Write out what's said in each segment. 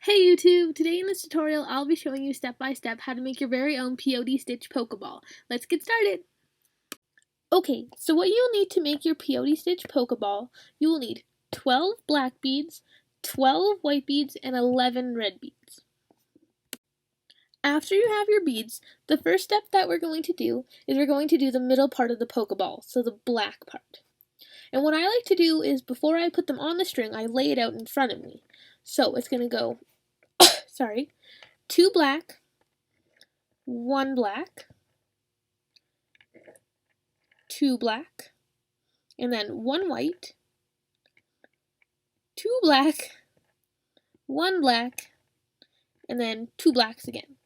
Hey YouTube! Today in this tutorial I'll be showing you step by step how to make your very own POD stitch Pokeball. Let's get started! Okay, so what you'll need to make your POD stitch Pokeball, you will need 12 black beads, 12 white beads, and 11 red beads. After you have your beads, the first step that we're going to do is we're going to do the middle part of the Pokeball, so the black part. And what I like to do is before I put them on the string, I lay it out in front of me. So it's going to go 2 black, 1 black, 2 black, and then 1 white, 2 black, 1 black, and then 2 blacks again.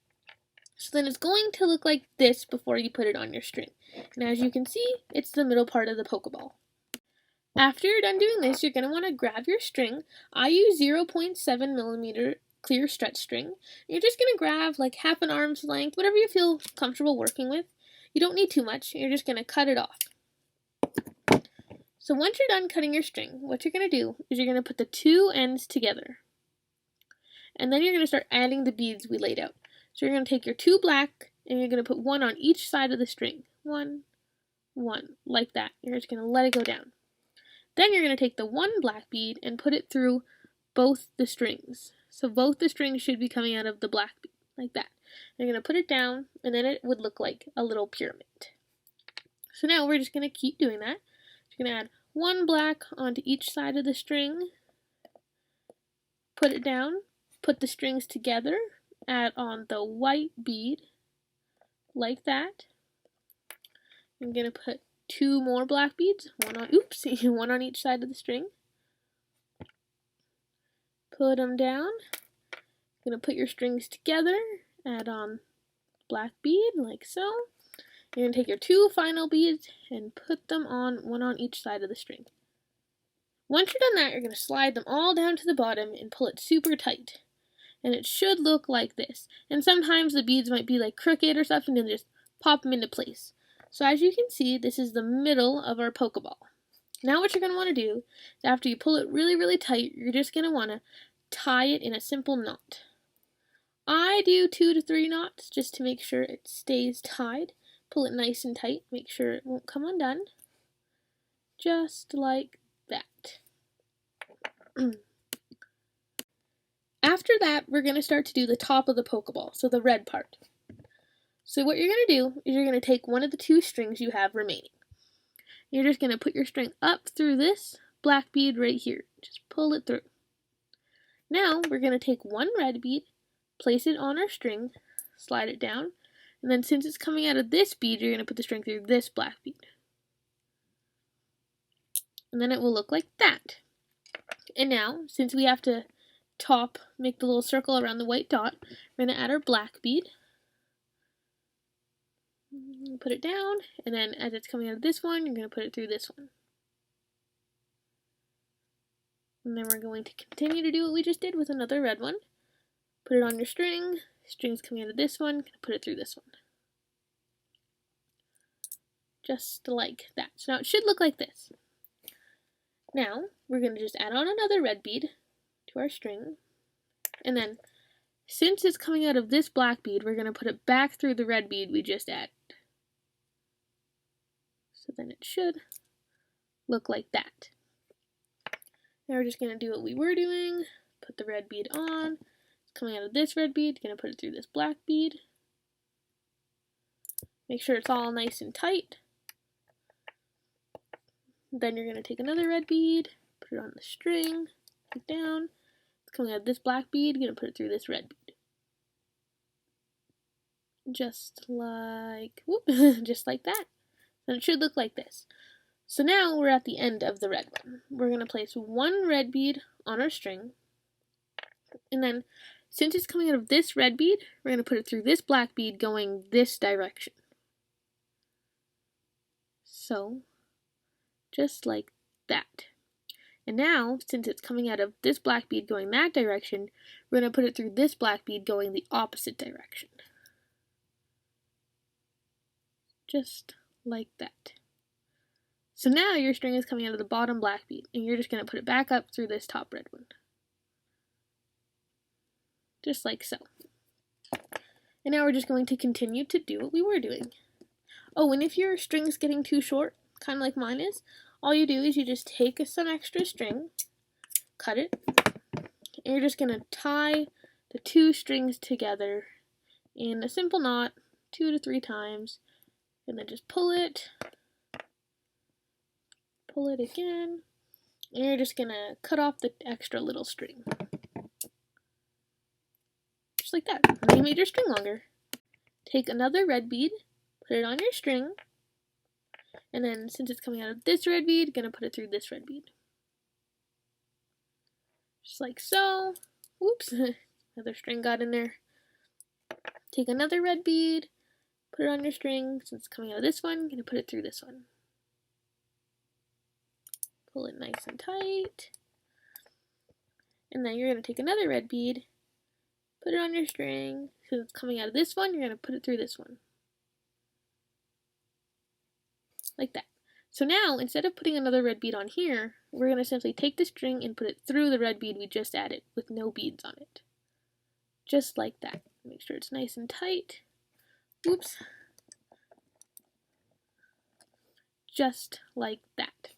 So then it's going to look like this before you put it on your string. And as you can see, it's the middle part of the Pokeball. After you're done doing this, you're going to want to grab your string. I use 0.7 millimeter clear stretch string. You're just going to grab like half an arm's length, whatever you feel comfortable working with. You don't need too much. You're just going to cut it off. So once you're done cutting your string, what you're going to do is you're going to put the two ends together. And then you're going to start adding the beads we laid out. So you're going to take your 2 black and you're going to put 1 on each side of the string. 1, 1, like that. You're just going to let it go down. Then you're going to take the 1 black bead and put it through both the strings. So both the strings should be coming out of the black bead, like that. You're going to put it down, and then it would look like a little pyramid. So now we're just going to keep doing that. You're going to add 1 black onto each side of the string, put it down, put the strings together, add on the white bead, like that. I'm going to put 2 more black beads, one on each side of the string. Put them down. You're going to put your strings together, add on black bead, like so. You're going to take your 2 final beads and put them on, one on each side of the string. Once you're done that, you're going to slide them all down to the bottom and pull it super tight. And it should look like this. And sometimes the beads might be like crooked or something, and just pop them into place. So as you can see, this is the middle of our Pokeball. Now what you're going to want to do is after you pull it really, really tight, you're just going to want to tie it in a simple knot. I do 2 to 3 knots just to make sure it stays tied. Pull it nice and tight, make sure it won't come undone. Just like that. After that, we're going to start to do the top of the Pokeball, so the red part. So what you're going to do is you're going to take one of the 2 strings you have remaining. You're just going to put your string up through this black bead right here. Just pull it through. Now we're going to take 1 red bead, place it on our string, slide it down, and then since it's coming out of this bead, you're going to put the string through this black bead. And then it will look like that. And now, since we have to make the little circle around the white dot, we're going to add our black bead. Put it down, and then as it's coming out of this one, you're going to put it through this one. And then we're going to continue to do what we just did with another red one. Put it on your string, string's coming out of this one, put it through this one. Just like that. So now it should look like this. Now, we're going to just add on another red bead to our string, and then since it's coming out of this black bead, we're going to put it back through the red bead we just added. So then it should look like that. Now we're just going to do what we were doing, put the red bead on, it's coming out of this red bead, going to put it through this black bead. Make sure it's all nice and tight. Then you're going to take another red bead, put it on the string, put it down, it's coming out of this black bead, going to put it through this red bead. Just like that. And it should look like this. So now we're at the end of the red one. We're going to place 1 red bead on our string. And then, since it's coming out of this red bead, we're going to put it through this black bead going this direction. So, just like that. And now, since it's coming out of this black bead going that direction, we're going to put it through this black bead going the opposite direction. Just like that. So now your string is coming out of the bottom black bead, and you're just going to put it back up through this top red one. just like so. And now we're just going to continue to do what we were doing. Oh, and if your string's getting too short, kind of like mine is, all you do is you just take some extra string, cut it, and you're just going to tie the two strings together in a simple knot 2 to 3 times, and then just pull it again, and you're just going to cut off the extra little string. Just like that. And you made your string longer. Take another red bead, put it on your string, and then since it's coming out of this red bead, going to put it through this red bead. Just like so. Whoops, another string got in there. Take another red bead, put it on your string. Since it's coming out of this one, going to put it through this one. Pull it nice and tight. And then you're going to take another red bead, put it on your string. Since it's coming out of this one, you're going to put it through this one. Like that. So now, instead of putting another red bead on here, we're going to simply take the string and put it through the red bead we just added with no beads on it. Just like that. Make sure it's nice and tight. Oops. Just like that.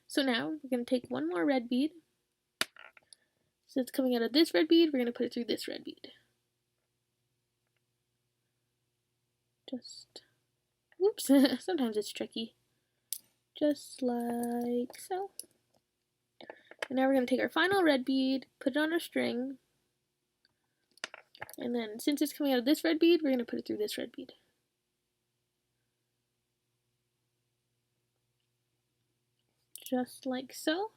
So now, we're going to take one more red bead. Since it's coming out of this red bead, we're going to put it through this red bead. Whoops, sometimes it's tricky. Just like so. And now we're going to take our final red bead, put it on our string, and then since it's coming out of this red bead, we're going to put it through this red bead. Just like so.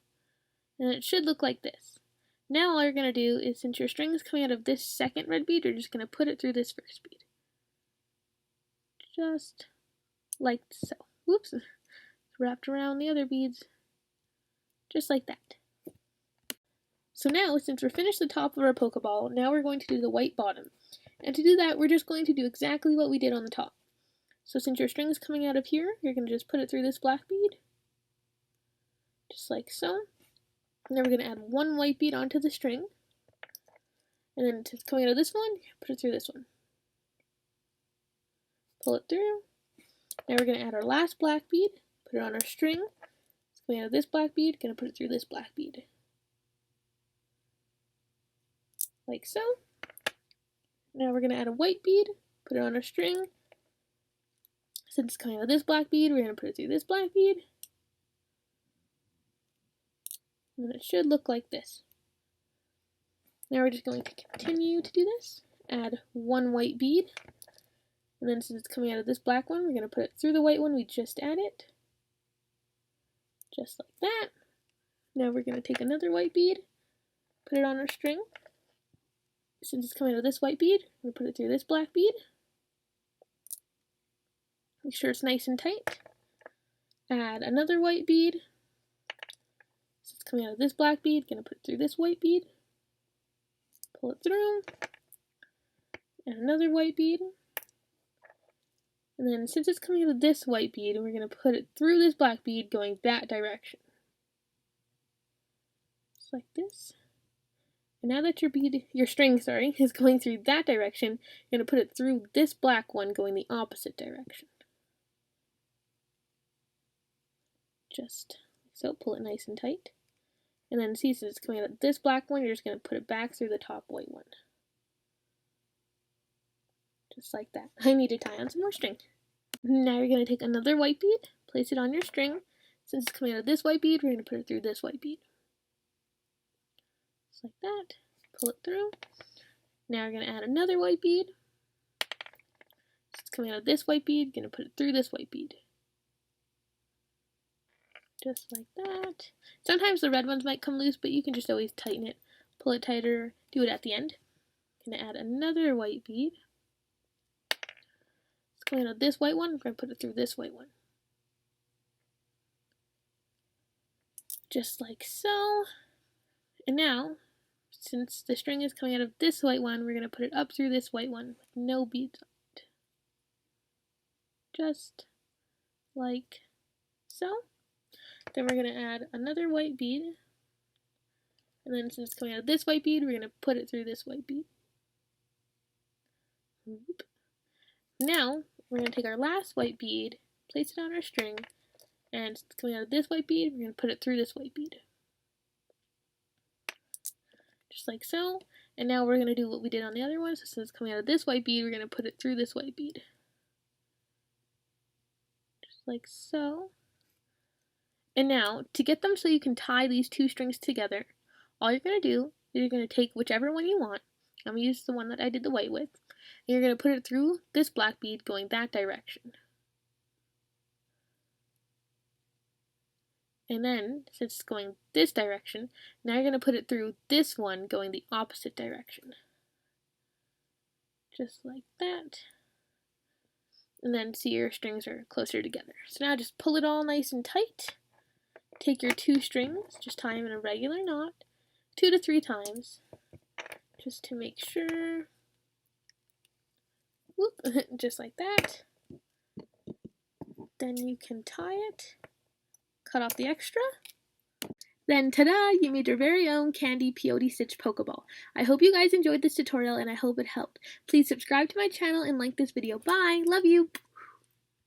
And it should look like this. Now all you're going to do is, since your string is coming out of this second red bead, you're just going to put it through this first bead. Just like so. Whoops. It's wrapped around the other beads. Just like that. So now, since we're finished the top of our Pokeball, now we're going to do the white bottom. And to do that, we're just going to do exactly what we did on the top. So since your string is coming out of here, you're going to just put it through this black bead. Just like so. And then we're going to add one white bead onto the string. And then it's coming out of this one, put it through this one. Pull it through. Now we're going to add our last black bead, put it on our string. It's coming out of this black bead, going to put it through this black bead. Like so. Now we're going to add a white bead, put it on our string. Since it's coming out of this black bead, we're going to put it through this black bead. And it should look like this. Now we're just going to continue to do this. Add one white bead. And then since it's coming out of this black one, we're going to put it through the white one we just added. Just like that. Now we're going to take another white bead, put it on our string. Since it's coming out of this white bead, we're going to put it through this black bead. Make sure it's nice and tight. Add another white bead. Since it's coming out of this black bead, going to put it through this white bead. Pull it through. Add another white bead. And then since it's coming out of this white bead, we're going to put it through this black bead going that direction. Just like this. And now that your string is going through that direction, you're going to put it through this black one going the opposite direction. Just so, pull it nice and tight. And then see, since it's coming out of this black one, you're just going to put it back through the top white one. Just like that. I need to tie on some more string. Now you're going to take another white bead, place it on your string. Since it's coming out of this white bead, we're going to put it through this white bead. Just like that. Pull it through. Now we're going to add another white bead. Since it's coming out of this white bead, going to put it through this white bead. Just like that. Sometimes the red ones might come loose, but you can just always tighten it. Pull it tighter, do it at the end. Going to add another white bead. It's coming out of this white one, we're going to put it through this white one. Just like so. And now, since the string is coming out of this white one, we're going to put it up through this white one with no beads on it. Just like so. Then we're going to add another white bead. And then since it's coming out of this white bead, we're going to put it through this white bead. Now, we're going to take our last white bead, place it on our string, and it's coming out of this white bead, we're going to put it through this white bead. Just like so. And now we're going to do what we did on the other one. So since it's coming out of this white bead, we're going to put it through this white bead. Just like so. And now, to get them so you can tie these two strings together, all you're going to do is you're going to take whichever one you want. I'm going to use the one that I did the white with. And you're going to put it through this black bead going that direction. And then, since it's going this direction, now you're going to put it through this one going the opposite direction. Just like that. And then see your strings are closer together. So now just pull it all nice and tight. Take your two strings, just tie them in a regular knot, 2 to 3 times, just to make sure. Whoop, just like that. Then you can tie it. Cut off the extra. Then, ta-da! You made your very own candy peyote stitch pokeball. I hope you guys enjoyed this tutorial and I hope it helped. Please subscribe to my channel and like this video. Bye! Love you!